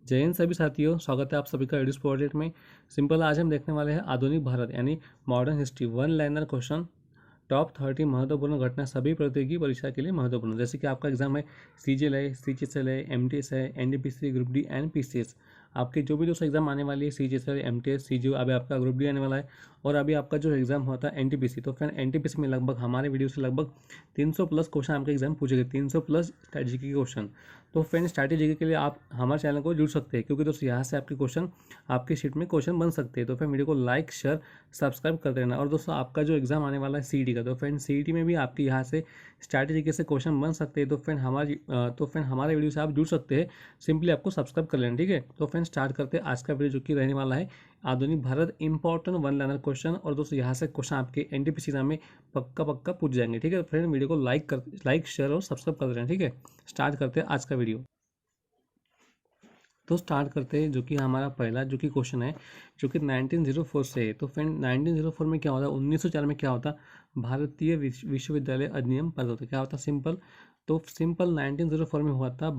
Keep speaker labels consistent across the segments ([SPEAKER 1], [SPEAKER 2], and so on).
[SPEAKER 1] जय हिंद सभी साथियों, स्वागत है आप सभी का एडुस प्रोजेक्ट में। सिंपल आज हम देखने वाले हैं आधुनिक भारत यानी modern history one liner question. Top 30 महत्वपूर्ण घटना सभी प्रतियोगी परीक्षा के लिए महत्वपूर्ण। जैसे कि आपका एग्जाम है सीजीएल है, सीजीएल है, एमटीएस है, NDPC, group D and PCS. आपके जो भी दोस्तों एग्जाम आने वाली है सीजीएल, एमटीएस, सीजीओ, अभी आपका ग्रुप डी आने वाला है और अभी आपका जो एग्जाम होता है एनटीपीसी। तो फ्रेंड एनटीपीसी में लगभग हमारे वीडियो से लगभग 300 प्लस क्वेश्चन आपके एग्जाम पूछे गए, 300 प्लस स्ट्रैटेजी के क्वेश्चन। तो फ्रेंड स्ट्रैटेजी के लिए आप हमारे चैनल को जुड़ सकते हैं, क्योंकि दोस्तों यहाँ से आपके क्वेश्चन आपकी शीट में क्वेश्चन बन सकते हैं। तो फिर वीडियो को लाइक शेयर सब्सक्राइब कर देना। और दोस्तों आपका जो एग्जाम आने वाला है सीईटी का, तो फ्रेंड सीईटी में भी आपके यहाँ से स्ट्रैटेजी से क्वेश्चन बन सकते हैं। तो फ्रेंड हमारे वीडियो से आप जुड़ सकते हैं, सिंपली आपको सब्सक्राइब कर लेना, ठीक है। तो फ्रेंड स्टार्ट करते हैं आज का वीडियो, जो कि रहने वाला है आधुनिक Bharat important one liner question. और दोस्तों यहाँ से क्वेश्चन आपके एनटीपीसी एग्जाम में पक्का पूछ जाएंगे, ठीक है। फ्रेंड वीडियो को लाइक शेयर और सब्सक्राइब कर देना, ठीक है। स्टार्ट करते हैं आज का वीडियो। तो स्टार्ट करते हैं, जो कि हमारा पहला जो कि क्वेश्चन है, जो कि 1904 से है। तो फ्रेंड 1904 में क्या होता है, 1904 में क्या होता, भारतीय विश्वविद्यालय अधिनियम पारित होता है। क्या होता, सिंपल। तो सिंपल 1904 में हुआ था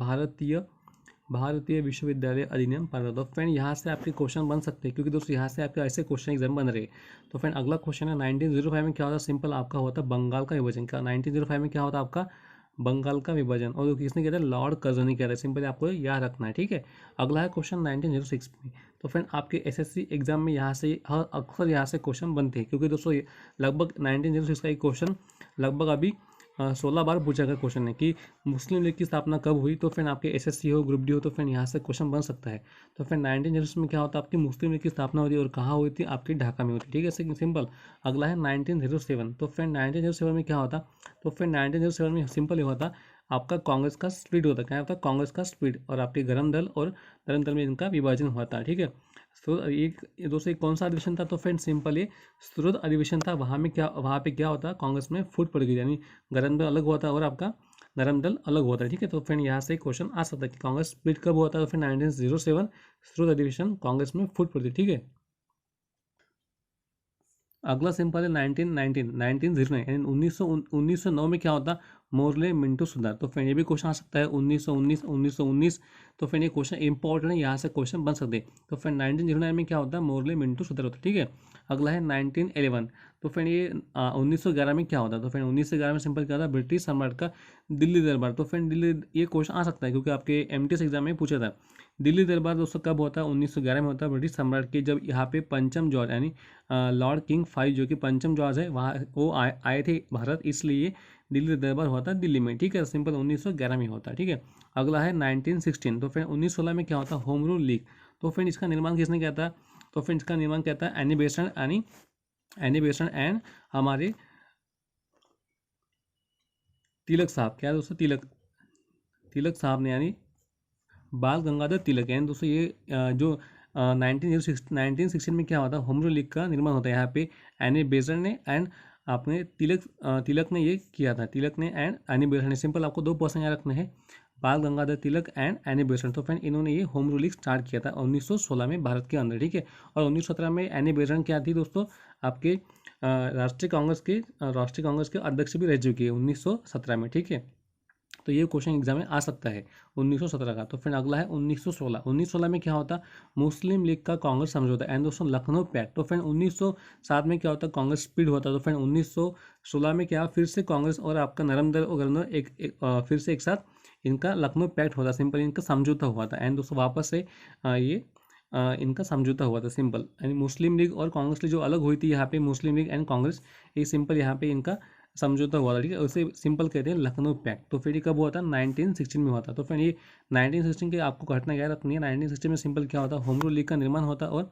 [SPEAKER 1] भारतीय विश्वविद्यालय अधिनियम पारित होता है। फ्रेंड यहाँ से आपके क्वेश्चन बन सकते हैं, क्योंकि दोस्तों यहाँ से आपके ऐसे क्वेश्चन एग्जाम बन रहे हैं। तो फ्रेंड अगला क्वेश्चन है 1905 में क्या होता है, सिंपल आपका होता है बंगाल का विभाजन। क्या 1905 में क्या होता है आपका बंगाल का विभाजन, और किसने किया था, लॉर्ड कर्जनी किया था। सिंपल आपको याद रखना है, ठीक है। अगला है क्वेश्चन 1906 में। तो फ्रेंड आपके एसएससी एग्जाम में यहाँ से अक्सर यहाँ से क्वेश्चन बनते हैं, क्योंकि दोस्तों लगभग 1906 का एक क्वेश्चन लगभग अभी 16 बार पूछा गया क्वेश्चन है कि मुस्लिम लीग की स्थापना कब हुई। तो फिर आपके एसएससी हो, ग्रुप डी हो, तो फिर यहाँ से क्वेश्चन बन सकता है। तो फिर 1906 में क्या होता है, आपकी मुस्लिम लीग की स्थापना हुई और कहाँ हुई थी, आपकी ढाका में हुई थी, ठीक है, सिंपल। अगला है 1907। तो फिर 1907 में क्या होता, तो फिर 1907 में सिंपल ही होता आपका कांग्रेस का स्प्लिट होता है। क्या होता है, कांग्रेस का स्प्लिट, और आपके गरम दल और नरम दल में इनका विभाजन हुआ था, ठीक है। तो एक दोस्तों कौन सा अधिवेशन था, तो फ्रेंड सिंपल ये स्रोत अधिवेशन था। वहाँ पे क्या होता है, कांग्रेस में फूट पड़ गई, यानी गरम दल अलग हुआ था और आपका नरम दल अलग हुआ था, ठीक है। तो फ्रेंड यहाँ से क्वेश्चन आ सकता है कि कांग्रेस स्प्लिट कब हुआ था, तो फिर 1907 स्रोत अधिवेशन कांग्रेस में फूट पड़ी थी, ठीक है। अगला सिंपल है 1909 यानी 1909 में क्या होता, मोरले मिंटू सुधार। तो फिर ये भी क्वेश्चन आ सकता है 1919। तो फिर ये क्वेश्चन इंपॉर्टेंट है, यहाँ से क्वेश्चन बन सकते हैं। तो फिर 1909 में क्या होता है, मोरले मिंटू सुधार होता है, ठीक है। अगला है 1911। तो फिर ये 1911 में क्या होता है, तो फिर 1911 में सिंपल क्या था, ब्रिटिश सम्राट का दिल्ली दरबार। तो फिर दिल्ली, ये क्वेश्चन आ सकता है क्योंकि आपके एमटीएस एग्जाम में पूछा था। दिल्ली दरबार दोस्तों कब होता है, 1911 में होता है, ब्रिटिश सम्राट के जब यहाँ पे पंचम जॉर्ज यानी लॉर्ड किंग 5 जो कि पंचम जॉर्ज है, वहाँ वो आए थे भारत, इसलिए दिल्ली दरबार होता है दिल्ली में, ठीक है। सिंपल 1911 में होता है, ठीक है। अगला है 1916। तो फिर 1916 में क्या होता है, होम रूल लीग। तो फिर इसका निर्माण किसने किया था, तो फिर इसका निर्माण कहता है एनी बेसन एंड हमारे तिलक साहब। क्या है दोस्तों, तिलक साहब ने, यानी बाल गंगाधर तिलक। यानी दोस्तों ये जो 1916 में क्या होता है, होम रूल लीग का निर्माण होता है। यहाँ पे एनी बेसन ने एंड आपने तिलक ने ये किया था, तिलक ने एंड एनी बेसन ने। सिंपल आपको 2 पर्सन याद रखने हैं, बाल गंगाधर तिलक एंड एनी बेसन। तो फ्रेंड इन्होंने ये होम रूल लीग स्टार्ट किया था 1916 में भारत के अंदर, ठीक है। और 1917 में एनी बेसन क्या थी दोस्तों, आपके राष्ट्रीय कांग्रेस के अध्यक्ष भी रह चुकी है 1917 में, ठीक है। तो ये क्वेश्चन एग्जाम में आ सकता है 1917 का। तो फिर अगला है 1916। 1916 में क्या होता, मुस्लिम लीग का कांग्रेस समझौता एंड दोस्तों लखनऊ पैक्ट। तो फिर 1907 में क्या होता, कांग्रेस स्प्लिट होता। तो फिर 1916 में क्या, फिर से कांग्रेस और आपका नरम दल और गरम दल फिर से एक साथ इनका लखनऊ पैक्ट होता, सिंपल इनका समझौता हुआ था। एंड दोस्तों वापस से ये इनका समझौता हुआ था, सिंपल। यानी मुस्लिम लीग और कांग्रेस लीग जो अलग हुई थी, यहाँ पे मुस्लिम लीग एंड कांग्रेस, ये सिंपल यहाँ पे इनका समझौता हुआ था, ठीक है। उसे सिंपल कहते हैं लखनऊ पैक्ट। तो फिर ये कब हुआ था, 1916 में हुआ था। तो फिर ये 1916 के आपको घटना याद रखनी है। 1916 में सिंपल क्या होता, होम रूल लीग का निर्माण होता और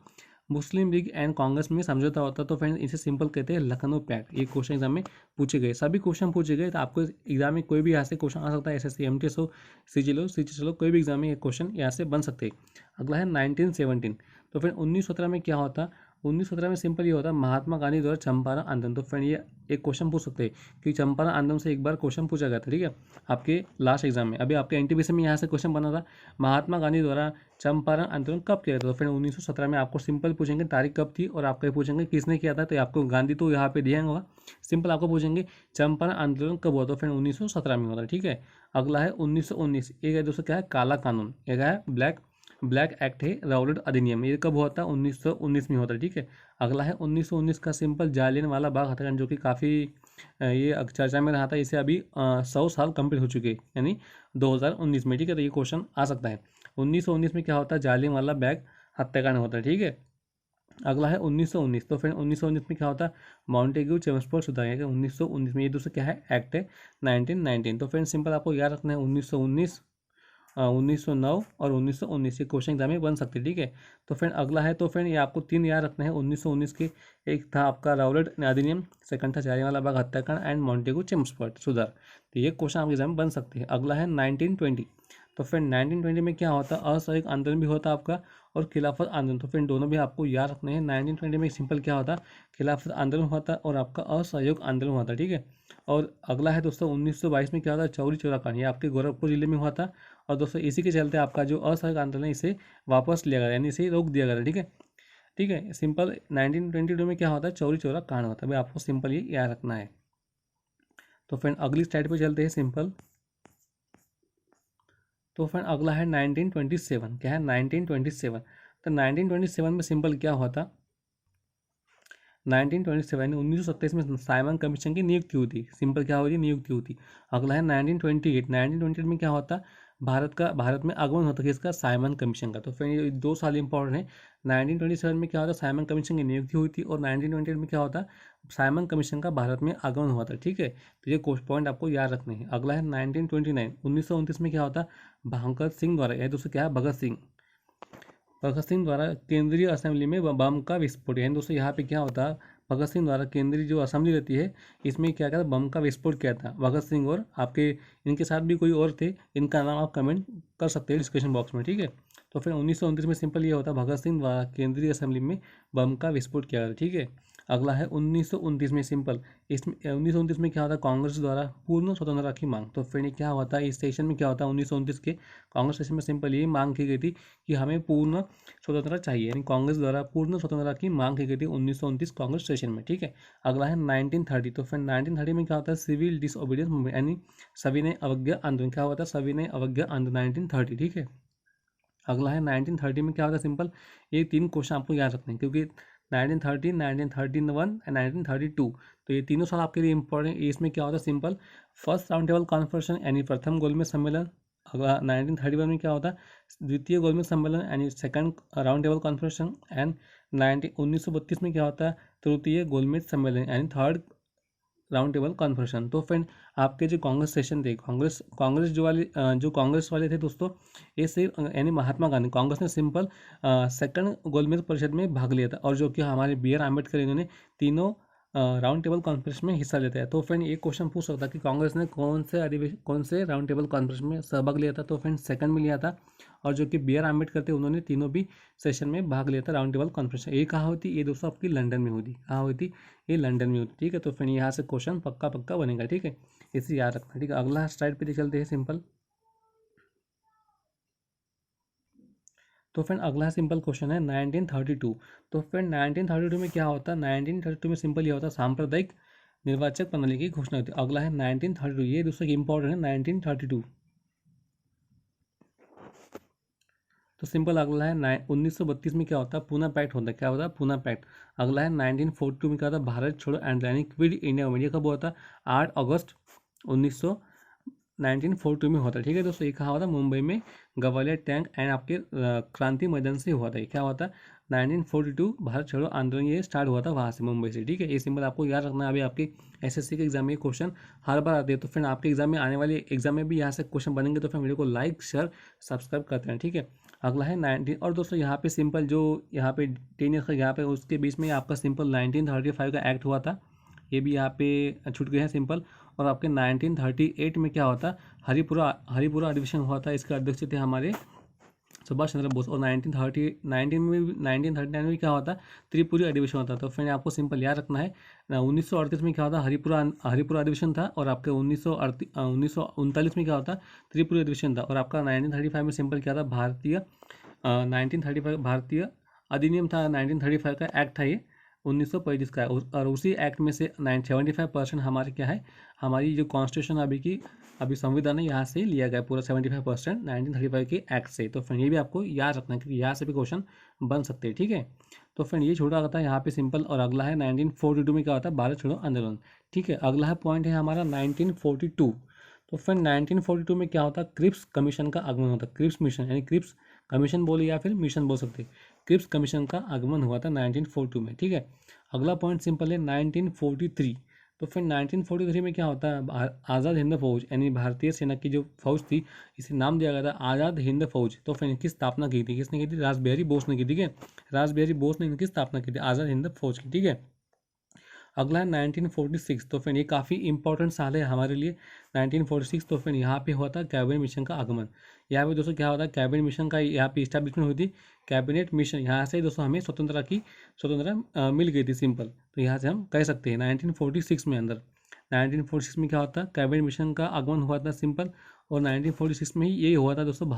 [SPEAKER 1] मुस्लिम लीग एंड कांग्रेस में समझौता होता। तो फ्रेंड इसे सिंपल कहते हैं लखनऊ पैक्ट। ये क्वेश्चन एग्जाम में पूछे गए, सभी क्वेश्चन पूछे गए। तो आपको एग्जाम में कोई भी यहाँ से क्वेश्चन आ सकता है, एसएससी, एमटीएस हो, सीजीएल हो, कोई भी एग्जाम में ये क्वेश्चन यहाँ से बन सकते हैं। अगला है 1917। तो फिर 1917 में क्या होता, 1917 में सिंपल ये होता है महात्मा गांधी द्वारा चंपारण आंदोलन। तो फ्रेंड ये एक क्वेश्चन पूछ सकते हैं कि चंपारण आंदोलन से एक बार क्वेश्चन पूछा गया था, ठीक है, आपके लास्ट एग्जाम में। अभी आपके एनटीपीसी में यहाँ से क्वेश्चन बना था, महात्मा गांधी द्वारा चंपारण आंदोलन कब किया था। तो फिर 1917 में आपको सिंपल पूछेंगे तारीख कब थी, और आपको पूछेंगे किसने किया था। तो आपको गांधी तो यहाँ पे दिया होगा, सिंपल आपको पूछेंगे चंपारण आंदोलन कब हुआ। तो फिर 1917 में होता है, ठीक है। अगला है 1919। एक है दोस्तों क्या है, काला कानून, एक है ब्लैक एक्ट है राउलेट अधिनियम, ये कब हुआ था? 1919 में होता है, ठीक है। अगला है 1919 का सिंपल जालियनवाला बाग हत्याकांड, जो कि काफ़ी ये चर्चा में रहा था। इसे अभी 100 साल कंप्लीट हो चुके हैं, यानी 2019 में, ठीक है। तो ये क्वेश्चन आ सकता है 1919 में क्या होता है? जालियनवाला बाग हत्याकांड होता है, ठीक है। अगला है 1919, तो फिर 1919 में क्या होता है? मॉन्टेग्यू चेम्सफोर्ड सुधार, 1919 में। ये दूसरा क्या है? एक्ट है 1919। तो फ्रेंड सिंपल आपको याद रखना है 1919, 1909 और 1919, ये क्वेश्चन एग्जाम में बन सकते हैं, ठीक है। तो फ्रेंड अगला है, तो फ्रेंड ये आपको तीन याद रखना है 1919 के। एक था आपका राउलेट अधिनियम, सेकंड था जालियनवाला बाग हत्याकांड एंड मॉन्टेगू चेम्सफोर्ड सुधार। तो ये क्वेश्चन आपके एग्जाम में बन सकते हैं। अगला है 1920, तो फिर 1920 में क्या होता है? असहयोग आंदोलन भी होता है आपका और खिलाफत आंदोलन, तो फिर दोनों भी आपको याद रखने हैं। 1920 में सिंपल क्या होता है? खिलाफत आंदोलन होता है और आपका असहयोग आंदोलन होता है, ठीक है। और अगला है दोस्तों 1922 में क्या होता है? चौरी चौरा कांड, ये आपके गोरखपुर जिले में हुआ था। और दोस्तों इसी के चलते आपका जो असहयोग आंदोलन है इसे वापस लिया गया, यानी इसे रोक दिया गया, ठीक है। ठीक है, सिंपल 1922 में क्या होता है? चौरी चौरा कांड होता है, भाई आपको सिंपल ये याद रखना है। तो फ्रेंड अगली स्लाइड पे चलते हैं सिंपल। तो फ्रेंड अगला है 1927, क्या है? 1927। तो 1927 में सिंपल क्या हुआ था? 1927 1927 में साइमन कमीशन की नियुक्ति हुई थी, सिंपल क्या हुई थी? नियुक्ति हुई थी। अगला है 1928, 1928 में क्या होता? भारत में आगमन होता है किसका? साइमन कमीशन का। तो फिर ये 2 साल इंपॉर्टेंट है। 1927 में क्या होता? साइमन कमीशन की नियुक्ति हुई थी और 1928 में क्या होता? साइमन कमीशन का भारत में आगमन हुआ था, ठीक है। तो ये पॉइंट आपको याद रखने हैं। अगला है 1929, 1929 में क्या होता? भगत सिंह द्वारा, यह दोस्तों क्या है? भगत सिंह द्वारा केंद्रीय असेंबली में बम का विस्फोट, यानी दोस्तों यहाँ पे क्या होता है? भगत सिंह द्वारा केंद्रीय जो असेंबली रहती है इसमें क्या था? बम का विस्फोट किया था भगत सिंह, और आपके इनके साथ भी कोई और थे, इनका नाम आप कमेंट कर सकते हैं डिस्क्रिप्शन बॉक्स में, ठीक है। तो फिर 1929 में सिंपल ये होता है भगत सिंह द्वारा केंद्रीय असेंबली में बम का विस्फोट किया था, ठीक है। अगला है 1929 में सिंपल, इसमें 1929 में क्या होता है? कांग्रेस द्वारा पूर्ण स्वतंत्रता की मांग। तो फिर ये क्या होता है? इस सेशन में क्या होता है? 1929 के कांग्रेस सेशन में सिंपल ये मांग की गई थी कि हमें पूर्ण स्वतंत्रता चाहिए, यानी कांग्रेस द्वारा पूर्ण स्वतंत्रता की मांग की गई थी 1929 कांग्रेस सेशन में, ठीक है। अगला है 1930, तो फिर 1930 में क्या होता है? सिविल डिसओबीडियंस मूवमेंट, यानी सविनय अवज्ञा आंदोलन। क्या होता है? सविनय अवज्ञा आंदोलन 1930, ठीक है। अगला है 1930 में क्या होता है? सिंपल ये तीन क्वेश्चन आपको याद रखने हैं, क्योंकि 1930, 1931 एंड 1932, तो ये तीनों साल आपके लिए इंपॉर्टेंट। इसमें क्या होता है? Simple first round table conference यानी प्रथम गोलमेज सम्मेलन। अगला 1931 में क्या होता है? द्वितीय गोलमेज सम्मेलन यानी second round table conference. And 1932 में क्या होता है? तृतीय गोलमेज सम्मेलन यानी थर्ड राउंड टेबल कॉन्फ्रेंस। तो फ्रेंड आपके जो कांग्रेस सेशन थे, कांग्रेस जो कांग्रेस वाले थे दोस्तों, ये सिर्फ यानी महात्मा गांधी, कांग्रेस ने सिंपल सेकंड गोलमेज परिषद में भाग लिया था, और जो कि हमारे बी आर अम्बेडकर, इन्होंने तीनों राउंड टेबल कॉन्फ्रेंस में हिस्सा लेते हैं। तो फ्रेंड एक क्वेश्चन पूछ सकता है कि कांग्रेस ने कौन से राउंड टेबल कॉन्फ्रेंस में सहभाग लिया था? तो फ्रेंड सेकंड में लिया था। और जो कि बी आर अम्बेडकर थे, उन्होंने तीनों भी सेशन में भाग लिया था राउंड टेबल कॉन्फ्रेंस। ये कहाँ हुई थी? ये दोस्तों आपकी लंदन में हुई थी। कहाँ हुई थी? ये लंदन में होती, ठीक है। तो फिर यहाँ से क्वेश्चन पक्का पक्का बनेगा, ठीक है, इसे याद रखना, ठीक है। अगला स्लाइड पे चलते हैं सिंपल। तो फ्रेंड अगला सिंपल क्वेश्चन है 1932। तो फ्रेंड 1932 में क्या होता है? 1932 में सिंपल ये होता है सांप्रदायिक निर्वाचक प्रणाली की घोषणा होती है। अगला है 1932, ये दूसरा इंपॉर्टेंट है 1932। तो सिंपल अगला है 1932 में क्या होता है? पूना पैक्ट होता है। क्या होता है? पूना पैक्ट। अगला है 1942 में क्या होता है? भारत छोड़ो आंदोलन यानी क्विट इंडिया मूवमेंट, ये कब होता है? 8 अगस्त 1942 में होता है, ठीक है दोस्तों। ये कहाँ होता है? मुंबई में ग्वालियर टैंक एंड आपके क्रांति मैदान से हुआ था। ये क्या होता है? 1942 भारत छोड़ो आंदोलन ये स्टार्ट हुआ था वहाँ से, मुंबई से, ठीक है। ये सिंपल आपको याद रखना है। अभी आपके एसएससी के एग्जाम में क्वेश्चन हर बार आते हैं, तो फिर आपके एग्जाम में आने वाले एग्जाम में भी यहाँ से क्वेश्चन बनेंगे, तो फिर वीडियो को लाइक शेयर सब्सक्राइब करते हैं, ठीक है। अगला है 19, और दोस्तों यहाँ पे सिंपल जो यहाँ पे 10 ईयर्स का यहाँ पे उसके बीच में आपका सिंपल 1935 का एक्ट हुआ था, ये भी यहाँ पे छूट गए हैं सिंपल। और आपके 1938 में क्या होता? हरिपुरा अधिवेशन हुआ था, इसके अध्यक्ष थे हमारे सुभाष चंद्र बोस। और 1939 में क्या होता? त्रिपुरी अधिवेशन होता। तो फिर आपको सिंपल याद रखना है 1938 में क्या होता? हरिपुरा अधिवेशन था, और आपके 1939 में क्या होता? त्रिपुरी अधिवेशन था। और आपका 1935 में सिंपल क्या था? 1935 भारतीय अधिनियम था, 1935 का एक्ट था ये 1925 का है और उसी एक्ट में से 75% हमारे क्या है, हमारी जो कॉन्स्टिट्यूशन अभी संविधान है यहाँ से ही लिया गया पूरा 75% 1935 के एक्ट से। तो फ्रेंड ये भी आपको याद रखना है क्योंकि यहाँ से भी क्वेश्चन बन सकते हैं, ठीक है। तो फ्रेंड ये छोटा होता है यहाँ पे सिंपल। और अगला है 1942 में क्या होता है, भारत छोड़ो आंदोलन, ठीक है। अगला है पॉइंट है हमारा 1942। तो फ्रेंड 1942 में क्या होता है, क्रिप्स कमीशन का आगमन होता है। क्रिप्स मिशन यानी क्रिप्स कमीशन बोले या फिर मिशन बोल सकते हैं, क्रिप्स कमीशन का आगमन हुआ था 1942 में, ठीक है। अगला पॉइंट सिंपल है 1943। तो फिर 1943 में क्या होता है, आज़ाद हिंद फौज यानी भारतीय सेना की जो फौज थी, इसे नाम दिया गया था आज़ाद हिंद फौज। तो फिर इनकी स्थापना की थी, किसने की थी, रासबिहारी बोस ने की, ठीक है। रासबिहारी बोस ने इनकी स्थापना की थी आज़ाद हिंद फौज की, ठीक है। अगला है 1946। तो फिर ये काफ़ी इंपॉर्टेंट साल है हमारे लिए 1946। तो फिर यहाँ पे हुआ था कैबिनेट मिशन का आगमन। यहाँ पे दोस्तों क्या होता है, कैबिनेट मिशन का यहाँ पे इस्टेब्लिशमेंट हुई थी। कैबिनेट मिशन यहाँ से दोस्तों हमें स्वतंत्रता मिल गई थी सिंपल। तो यहाँ से हम कह सकते हैं 1946 में अंदर 1946 में क्या होता है, कैबिनेट मिशन का आगमन हुआ था सिंपल। और 1946 में ही ये हुआ था दोस्तों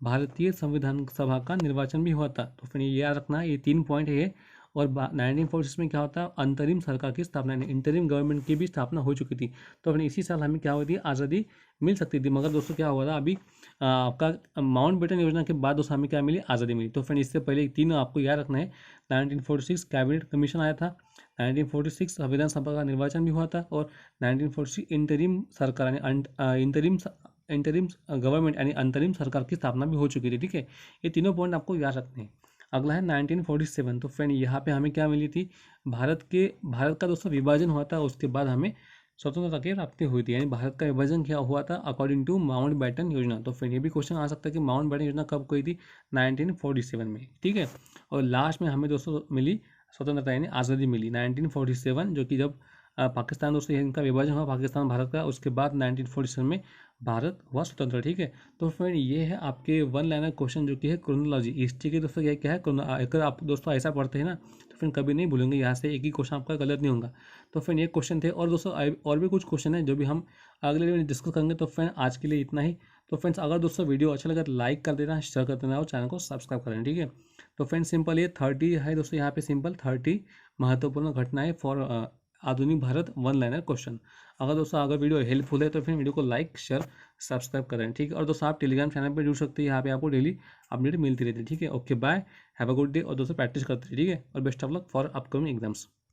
[SPEAKER 1] भारतीय संविधान सभा का निर्वाचन भी हुआ था। तो फिर ये याद रखना, ये 3 पॉइंट है। और 1946 में क्या होता है, अंतरिम सरकार की स्थापना यानी इंटरिम गवर्नमेंट की भी स्थापना हो चुकी थी। तो फिर इसी साल हमें क्या हुई थी, आज़ादी मिल सकती थी। मगर दोस्तों क्या हुआ था, अभी आपका माउंट बेटन योजना के बाद दोस्तों हमें क्या मिली, आज़ादी मिली। तो फिर इससे पहले 3 आपको याद रखना है। 1946 कैबिनेट कमीशन आया था, 1946 संविधान सभा का निर्वाचन भी हुआ था, और 1946 इंटरिम सरकार यानी इंटरिम गवर्नमेंट यानी अंतरिम सरकार की स्थापना भी हो चुकी थी, ठीक है। ये तीनों पॉइंट आपको याद रखने हैं। अगला है 1947। तो फ्रेंड यहाँ पे हमें क्या मिली थी, भारत का दोस्तों विभाजन हुआ था, उसके बाद हमें स्वतंत्रता की प्राप्ति हुई थी। यानी भारत का विभाजन क्या हुआ था, अकॉर्डिंग टू माउंट बैटन योजना। तो फिर ये भी क्वेश्चन आ सकता है कि माउंट बैटन योजना कब हुई थी, 1947 में, ठीक है। और लास्ट में हमें दोस्तों मिली स्वतंत्रता यानी आज़ादी मिली 1947, जो कि जब पाकिस्तान दोस्तों इनका विभाजन हुआ पाकिस्तान भारत का, उसके बाद 1947 में भारत हुआ स्वतंत्र, ठीक है। तो फ्रेंड ये है आपके वन लाइनर क्वेश्चन जो कि है क्रोनोलॉजी हिस्ट्री के दोस्तों। ये क्या है, अगर आप दोस्तों ऐसा पढ़ते हैं ना तो फिर कभी नहीं भूलेंगे, यहाँ से एक ही क्वेश्चन आपका गलत नहीं होगा। तो फ्रेंड ये क्वेश्चन थे, और दोस्तों और भी कुछ क्वेश्चन है जो भी हम अगले वीडियो में डिस्कस करेंगे। तो फ्रेंड आज के लिए इतना ही। तो फ्रेंड्स अगर दोस्तों वीडियो अच्छा लगा तो लाइक कर देना, शेयर कर देना और चैनल को सब्सक्राइब कर देना, ठीक है। तो फ्रेंड सिंपल ये 30 है दोस्तों, यहाँ पे सिंपल 30 महत्वपूर्ण घटनाएं फॉर आधुनिक भारत वन लाइनर क्वेश्चन। अगर वीडियो हेल्पफुल है तो फिर वीडियो को लाइक शेयर सब्सक्राइब करें, ठीक है। और दोस्तों आप टेलीग्राम चैनल पर जुड़ सकते हैं, यहाँ पे आपको डेली अपडेट मिलती रहती है, ठीक है। Okay bye, have a good day. और दोस्तों प्रैक्टिस करते रहिए, ठीक है। और best of luck for upcoming exams.